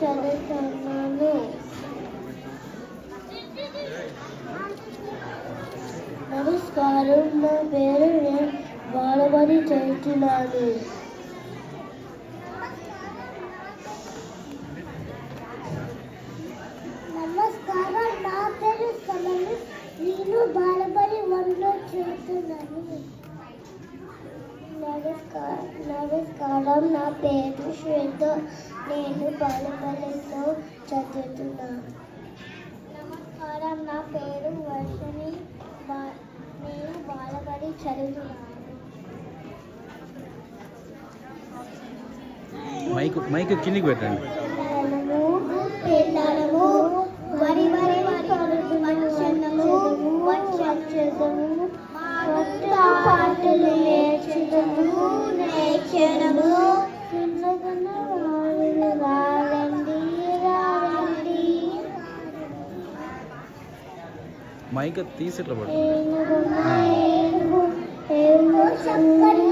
చదువుతున్నాను. నమస్కారం, నా పేరు నేను బాలబడి చదువుతున్నాను. నమస్కారం, నా పేరు సమను, నేను బాలబడి 1లో చదువుతున్నాను. నమస్కారం, నా పేరు శ్వేత, నేను బాలబడిలో చదువుతున్నాను. నమస్కారం, నా పేరు వర్షిణి, నేను బాలబడి చదువుతున్నాను. మైక్ కిందికి పెట్టండి. పిల్లలము వరి వరి వచ్చనము వచ్చము పాటలు నేర్చుదము చిన్నదన రారండి రారండి. మైక్ తీసి ఇట్లా పడు. చక్కని